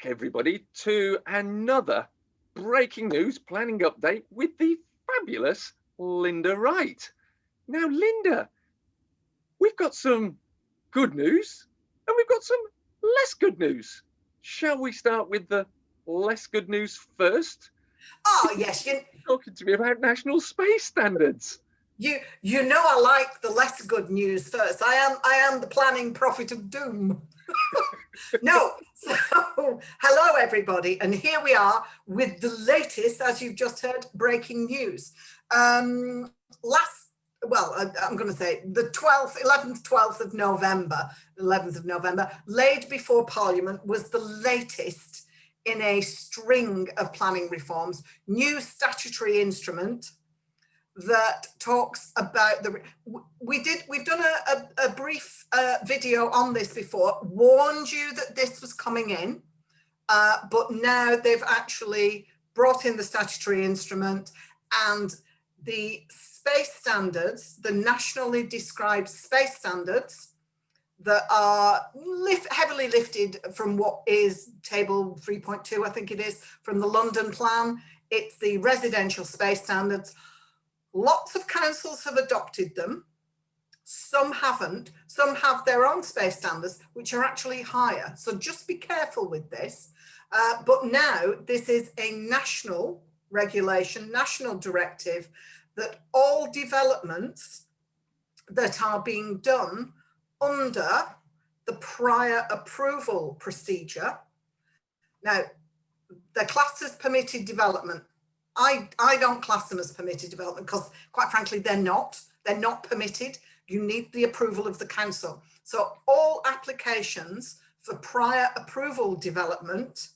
back, everybody, to another breaking news planning update with the fabulous Linda Wright. Now, Linda, we've got some good news and we've got some less good news. Shall we start with the less good news first? Oh, yes. You're talking to me about national space standards. You know I like the less good news first. I am the planning prophet of doom. No, so hello everybody, and here we are with the latest, as you've just heard, breaking news. I'm going to say the 12th of November, laid before Parliament, was the latest in a string of planning reforms, new statutory instrument that talks about we've done a brief video on this before, warned you that this was coming in, but now they've actually brought in the statutory instrument, and the space standards, the nationally described space standards that are heavily lifted from what is table 3.2, I think it is, from the London plan. It's the residential space standards. Lots of councils have adopted them. Some haven't. Some have their own space standards, which are actually higher. So just be careful with this. But now this is a national regulation, national directive, that all developments that are being done under the prior approval procedure. Now, they're classed as permitted development. I don't class them as permitted development because, quite frankly, they're not permitted. You need the approval of the council. So all applications for prior approval development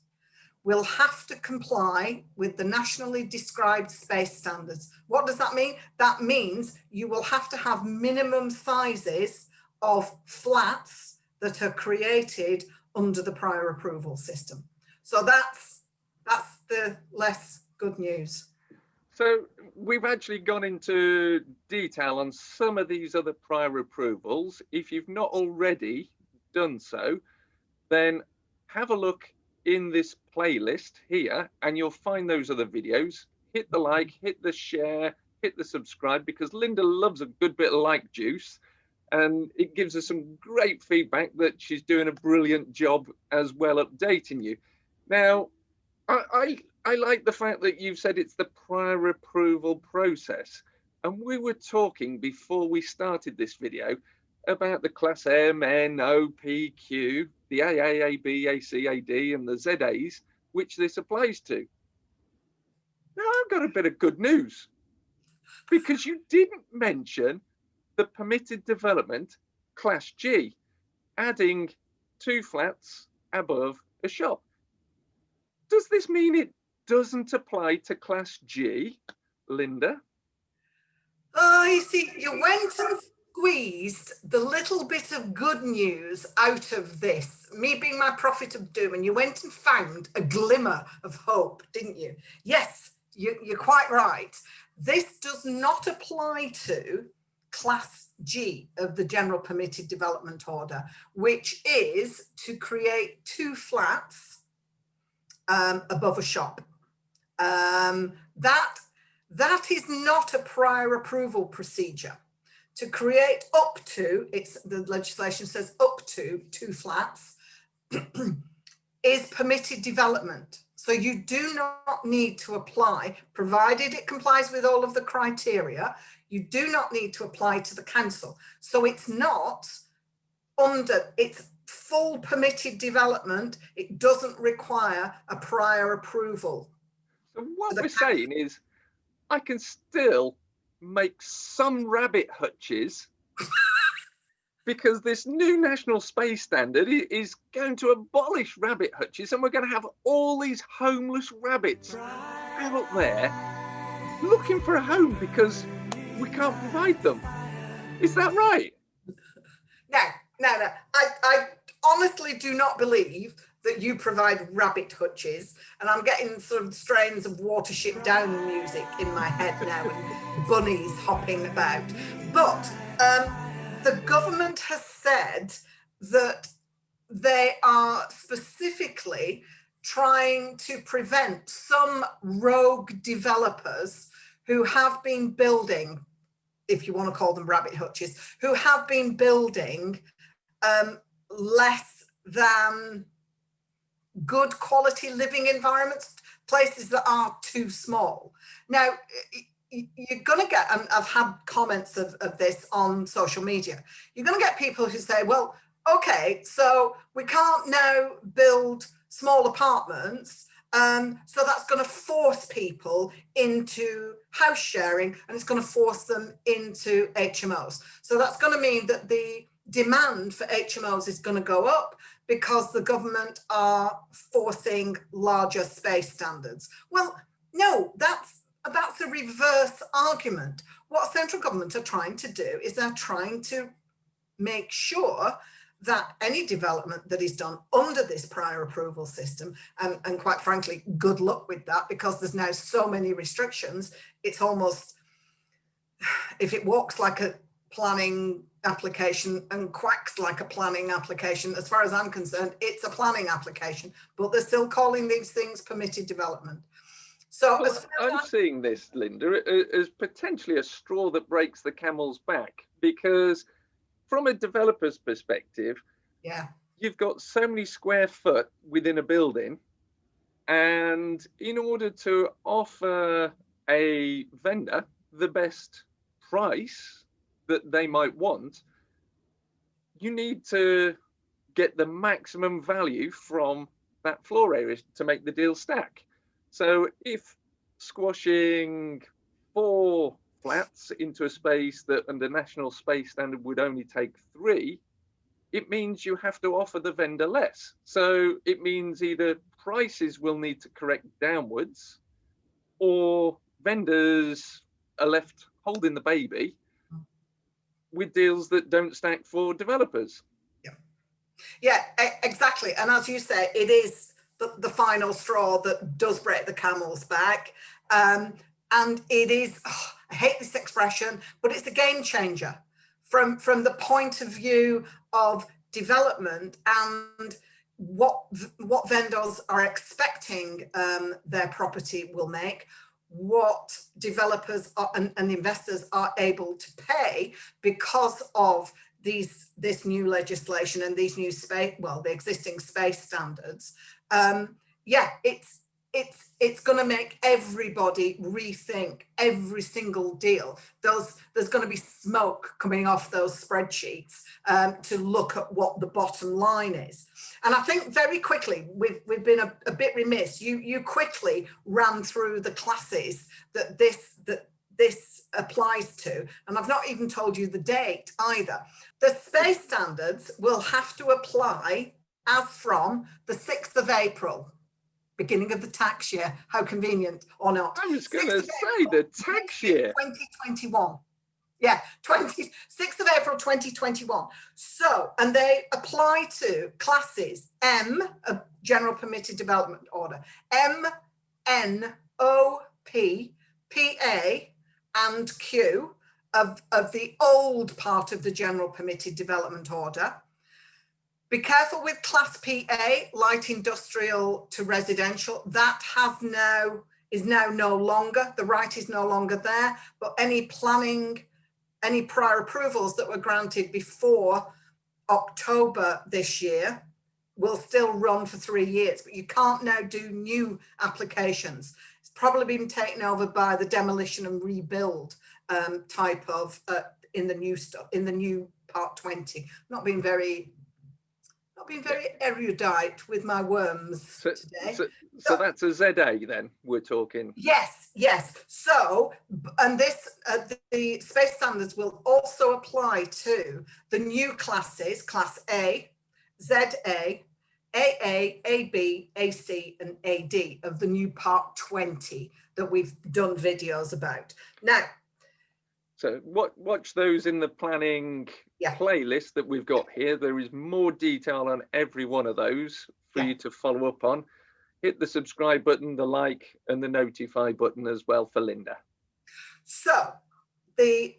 will have to comply with the nationally described space standards. What does that mean? That means you will have to have minimum sizes of flats that are created under the prior approval system. So that's the less good news. So we've actually gone into detail on some of these other prior approvals. If you've not already done so, then have a look in this playlist here and you'll find those other videos. Hit the like, hit the share, hit the subscribe, because Linda loves a good bit of like juice, and it gives us some great feedback that she's doing a brilliant job as well updating you. Now, I like the fact that you've said it's the prior approval process. And we were talking before we started this video about the class M, N, O, P, Q, the AA, AB, AC, AD, and the ZAs, which this applies to. Now, I've got a bit of good news, because you didn't mention the permitted development class G, adding 2 flats above a shop. Does this mean it doesn't apply to class G, Linda? Oh, you see, you went and squeezed the little bit of good news out of this, me being my prophet of doom, and you went and found a glimmer of hope, didn't you? Yes, you're quite right. This does not apply to class G of the general permitted development order, which is to create 2 flats above a shop. That is not a prior approval procedure. To create up to, the legislation says up to 2 flats, is permitted development. So you do not need to apply, provided it complies with all of the criteria, you do not need to apply to the council. So it's not it's full permitted development. It doesn't require a prior approval. So what we're saying is, I can still make some rabbit hutches because this new national space standard is going to abolish rabbit hutches, and we're going to have all these homeless rabbits out there looking for a home because we can't provide them. Is that right? No. I honestly do not believe that you provide rabbit hutches, and I'm getting sort of strains of Watership Down music in my head now and bunnies hopping about. But the government has said that they are specifically trying to prevent some rogue developers who have been building, if you want to call them rabbit hutches, who have been building less than good quality living environments, places that are too small. Now, you're going to get, and I've had comments of this on social media, you're going to get people who say, well, okay, so we can't now build small apartments, so that's going to force people into house sharing, and it's going to force them into HMOs. So that's going to mean that the demand for HMOs is going to go up because the government are forcing larger space standards. Well, no, that's a reverse argument. What central government are trying to do is they're trying to make sure that any development that is done under this prior approval system, and quite frankly, good luck with that, because there's now so many restrictions, it's almost, if it walks like a planning application and quacks like a planning application, as far as I'm concerned, it's a planning application, but they're still calling these things permitted development. So well, I'm seeing this, Linda, as potentially a straw that breaks the camel's back, because from a developer's perspective, yeah, you've got so many square foot within a building, and in order to offer a vendor the best price that they might want, you need to get the maximum value from that floor area to make the deal stack. So if squashing 4 flats into a space that under national space standard would only take 3, it means you have to offer the vendor less. So it means either prices will need to correct downwards, or vendors are left holding the baby with deals that don't stack for developers. Yeah, exactly. And as you say, it is the final straw that does break the camel's back. And it is, oh, I hate this expression, but it's a game changer from the point of view of development and what vendors are expecting their property will make, what developers are, and investors are able to pay because of this new legislation and these new space, well, the existing space standards. Yeah, it's going to make everybody rethink every single deal. There's going to be smoke coming off those spreadsheets to look at what the bottom line is. And I think very quickly, we've been a bit remiss. You quickly ran through the classes that this applies to, and I've not even told you the date either. The space standards will have to apply as from the 6th of April, beginning of the tax year. How convenient, or not? I was going to say the tax year. 2021. Yeah, 6th of April 2021. So, and they apply to classes M, a general permitted development order, M, N, O, P, PA, and Q of the old part of the general permitted development order. Be careful with class PA, light industrial to residential. That is now no longer, the right is no longer there, but any planning, any prior approvals that were granted before October this year will still run for 3 years, but you can't now do new applications. It's probably been taken over by the demolition and rebuild type of in the new part 20. Not being very erudite with my worms today. So that's a ZA then we're talking. Yes. So, and this the space standards will also apply to the new classes, class A, ZA, AA, AB, AC, and AD of the new part 20 that we've done videos about. Now, so watch those in the planning playlist that we've got here. There is more detail on every one of those for you to follow up on. Hit the subscribe button, the like, and the notify button as well for Linda. So the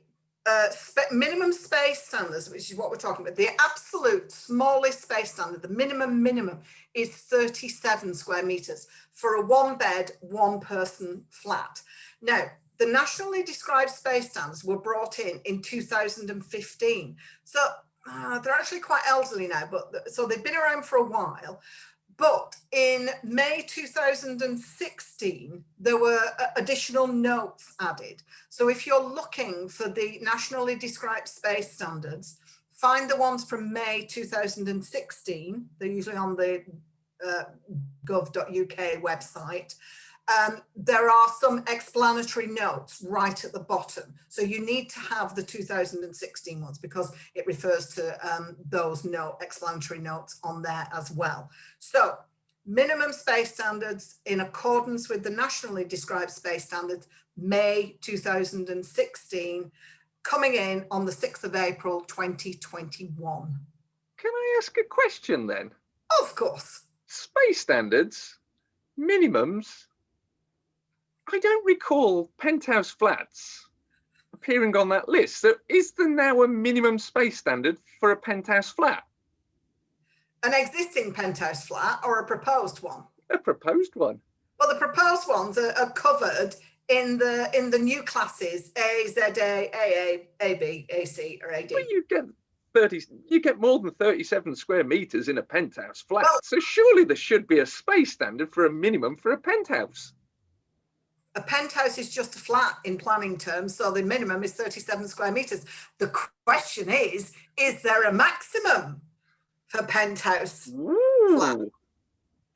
minimum space standards, which is what we're talking about, the absolute smallest space standard, the minimum is 37 square meters for a 1-bed, 1-person flat. Now, the nationally described space standards were brought in 2015. So they're actually quite elderly now, but so they've been around for a while. But in May 2016, there were additional notes added. So if you're looking for the nationally described space standards, find the ones from May 2016. They're usually on the gov.uk website. There are some explanatory notes right at the bottom. So you need to have the 2016 ones because it refers to those explanatory notes on there as well. So minimum space standards in accordance with the nationally described space standards, May 2016, coming in on the 6th of April, 2021. Can I ask a question then? Of course. Space standards, minimums. I don't recall penthouse flats appearing on that list. So is there now a minimum space standard for a penthouse flat? An existing penthouse flat or a proposed one? A proposed one. Well, the proposed ones are covered in the new classes A, ZA, AA, AB, AC, or AD. Well, you get more than 37 square meters in a penthouse flat. Well, so surely there should be a space standard for a minimum for a penthouse. A penthouse is just a flat in planning terms, so the minimum is 37 square meters. The question is there a maximum for penthouse flat?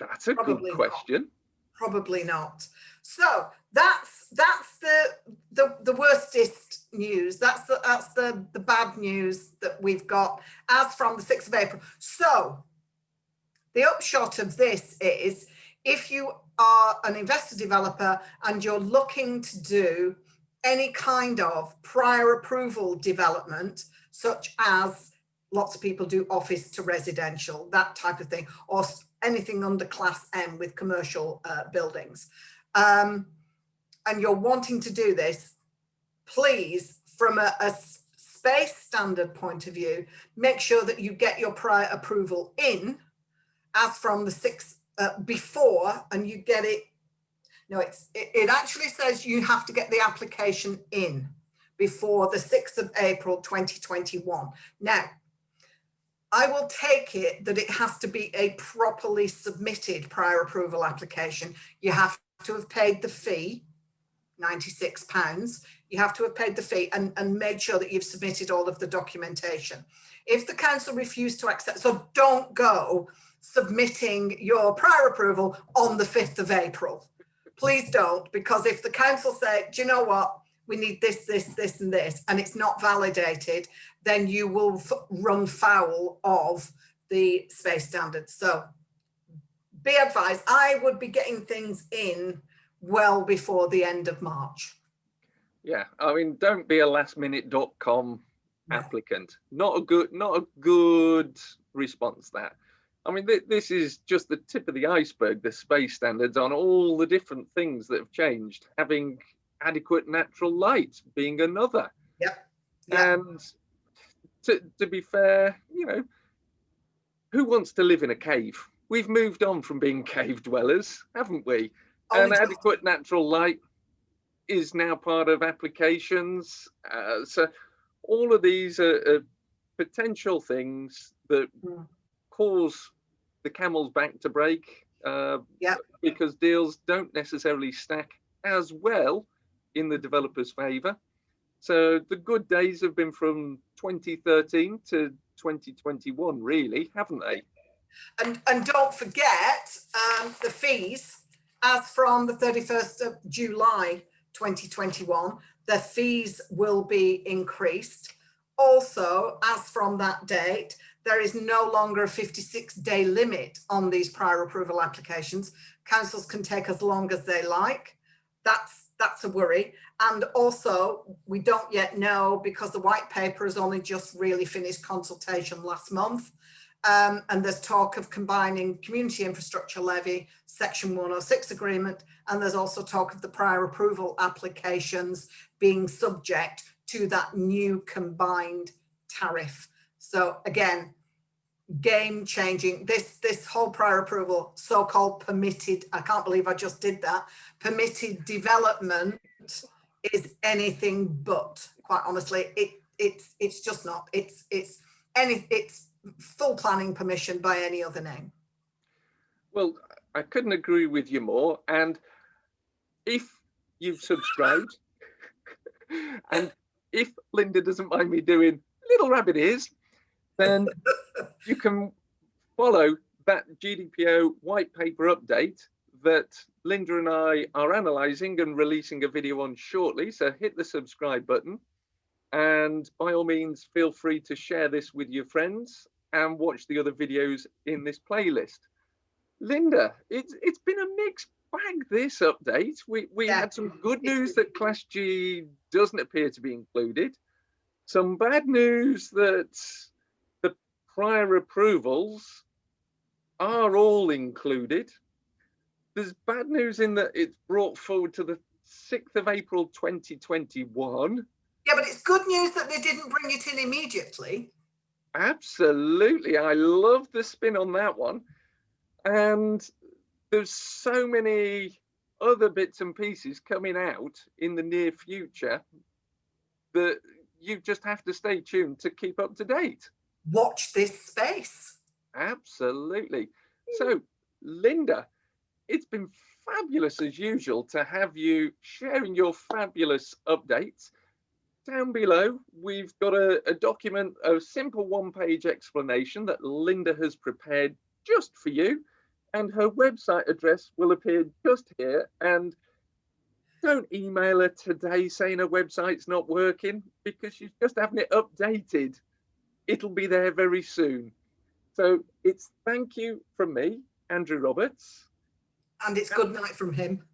That's a good question. Probably not. So that's the worstest news. That's the bad news that we've got as from the 6th of April. So the upshot of this is, if you are an investor developer and you're looking to do any kind of prior approval development, such as lots of people do office to residential, that type of thing, or anything under class M with commercial buildings, and you're wanting to do this, please, from a space standard point of view, make sure that you get your prior approval in as from the 6th before, and you get it. No, it actually says you have to get the application in before the 6th of April 2021. Now, I will take it that it has to be a properly submitted prior approval application. You have to have paid the fee, £96. You have to have paid the fee and made sure that you've submitted all of the documentation. If the council refused to accept, so don't go submitting your prior approval on the 5th of April. Please don't, because if the council say, do you know what, we need this, this, and this, and it's not validated, then you will run foul of the space standards. So be advised, I would be getting things in well before the end of March. Yeah, I mean, don't be a lastminute.com applicant. Not a good response, that. I mean, this is just the tip of the iceberg, the space standards on all the different things that have changed, having adequate natural light being another. Yep. And to be fair, you know, who wants to live in a cave? We've moved on from being cave dwellers, haven't we? And adequate natural light is now part of applications. So all of these are potential things that cause the camel's back to break, because deals don't necessarily stack as well in the developer's favour. So the good days have been from 2013 to 2021, really, haven't they? And don't forget the fees. As from the 31st of July 2021, the fees will be increased. Also, as from that date, there is no longer a 56-day limit on these prior approval applications. Councils can take as long as they like. That's a worry. And also, we don't yet know, because the white paper has only just really finished consultation last month. And there's talk of combining community infrastructure levy, section 106 agreement, and there's also talk of the prior approval applications being subject to that new combined tariff. So again, game changing. This whole prior approval, so-called permitted, I can't believe I just did that, permitted development is anything but, quite honestly. It's just not. It's full planning permission by any other name. Well, I couldn't agree with you more. And if you've subscribed, and if Linda doesn't mind me doing little rabbit ears, then you can follow that GDPR white paper update that Linda and I are analysing and releasing a video on shortly. So hit the subscribe button, and by all means, feel free to share this with your friends and watch the other videos in this playlist. Linda, it's been a mixed bag, this update. We had some good news that Class G doesn't appear to be included. Some bad news that the prior approvals are all included. There's bad news in that it's brought forward to the 6th of April 2021. Yeah, but it's good news that they didn't bring it in immediately. Absolutely. I love the spin on that one. And there's so many other bits and pieces coming out in the near future that you just have to stay tuned to keep up to date. Watch this space. Absolutely. So, Linda, it's been fabulous as usual to have you sharing your fabulous updates. Down below, we've got a document, a simple one-page explanation that Linda has prepared just for you, and her website address will appear just here. And don't email her today saying her website's not working, because she's just having it updated. It'll be there very soon. So it's thank you from me, Andrew Roberts. And it's good night from him.